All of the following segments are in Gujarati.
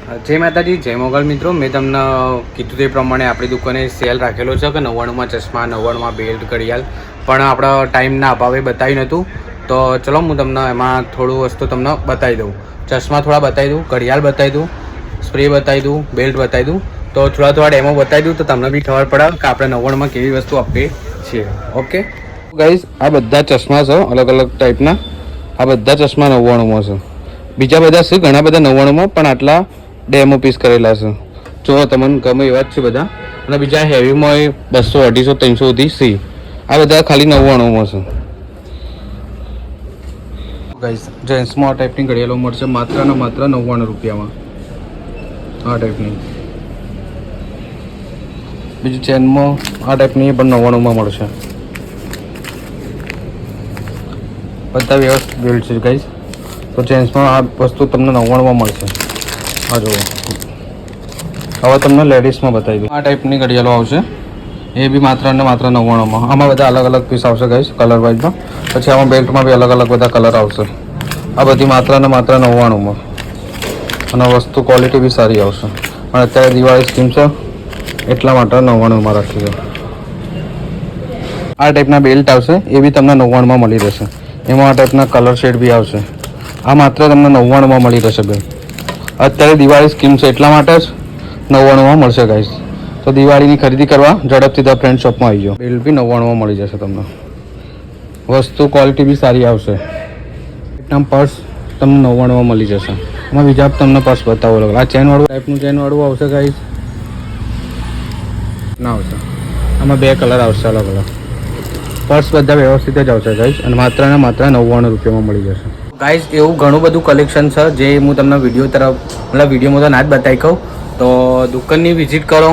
જય માતાજી, જય મોગલ મિત્રો. મેં તમને કીધું તે પ્રમાણે આપણી દુકાને સેલ રાખેલો છે કે 99માં ચશ્મા, 99માં બેલ્ટ, ઘડિયાળ, પણ આપણા ટાઈમના અભાવે બતાવી નહોતું. તો ચલો હું તમને એમાં થોડું વસ્તુ તમને બતાવી દઉં. ચશ્મા થોડા બતાવી દઉં, ઘડિયાળ બતાવી દઉં, સ્પ્રે બતાવી દઉં, બેલ્ટ બતાવી દઉં. તો થોડા ડેમો બતાવી દઉં તો તમને બી ખબર પડે કે આપણે 99માં કેવી વસ્તુ આપીએ છીએ. ઓકે ગાઈઝ, આ બધા ચશ્મા છે અલગ અલગ ટાઈપના. આ બધા ચશ્મા 99માં છે. બીજા બધા છે ઘણા બધા 99માં, પણ આટલા ડેમો પીસ કરેલા છે. જો તમને ગમે એવા જ છે બધા. અને બીજા હેવીમાં 200, 250, 300 સુધી સી. આ બધા ખાલી 99માં છે. ગાઈસ, જેન્ટ્સમાં આ ટાઈપની ઘડિયાળો મળશે માત્ર ને માત્ર 99 રૂપિયામાં. આ ટાઈપની. બીજી ચેનમાં આ ટાઈપની પણ 99માં મળશે. બધા વ્યવસ્થિત બેલ્ટ છે ગાઈસ. તો જેન્ટ્સમાં આ વસ્તુ તમને 99માં મળશે. હા જુઓ. હવે તમને લેડીઝમાં બતાવી દઉં. આ ટાઈપની ઘડિયાળો આવશે, એ બી માત્ર ને માત્ર 99માં. આમાં બધા અલગ અલગ પીસ આવશે ગાઈસ, કલર વાઇઝમાં. પછી આમાં બેલ્ટમાં બી અલગ અલગ બધા કલર આવશે. આ બધી માત્ર ને માત્ર 99માં. અને વસ્તુ ક્વોલિટી બી સારી આવશે. અને અત્યારે દિવાળી સ્કીમ છે એટલા માટે 99માં રાખી છે. આ ટાઈપના બેલ્ટ આવશે, એ બી તમને 99માં મળી રહેશે. એમાં આ ટાઈપના કલર શેડ બી આવશે. આ માત્ર તમને 99માં મળી રહેશે બેન. અત્યારે દિવાળી સ્કીમ છે એટલા માટે જ 99માં મળશે ગાઈસ. તો દિવાળીની ખરીદી કરવા ઝડપથી ધ ફ્રેન્ડ શોપમાં આવી જાઓ. બેલ્ટ બી 99માં મળી જશે તમને. વસ્તુ ક્વોલિટી બી સારી આવશે. એકદમ પર્સ તમને 99માં મળી જશે. એમાં બીજા તમને પર્સ બતાવો લાગે. આ ચેનવાળું ટાઈપનું ચેનવાળું આવશે ગાઈસ. ના આવશે. આમાં બે કલર આવશે અલગ અલગ. પર્સ બધા વ્યવસ્થિત જ આવશે ગાઈસ. અને માત્ર ને માત્ર 99 રૂપિયામાં મળી જશે. ગાઈસ, એવું ઘણું બધું કલેક્શન છે જે હું તમને વિડીયોમાં તો ના જ બતાવી કહું. તો દુકાનની વિઝિટ કરો,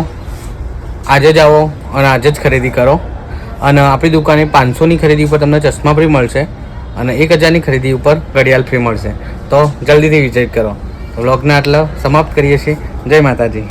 આજે જ આવો અને આજે જ ખરીદી કરો. અને આપણી દુકાને 500ની ખરીદી ઉપર તમને ચશ્મા ફ્રી મળશે અને 1000ની ખરીદી ઉપર ઘડિયાળ ફ્રી મળશે. તો જલ્દીથી વિઝિટ કરો. વ્લોગને આટલા સમાપ્ત કરીએ છીએ. જય માતાજી.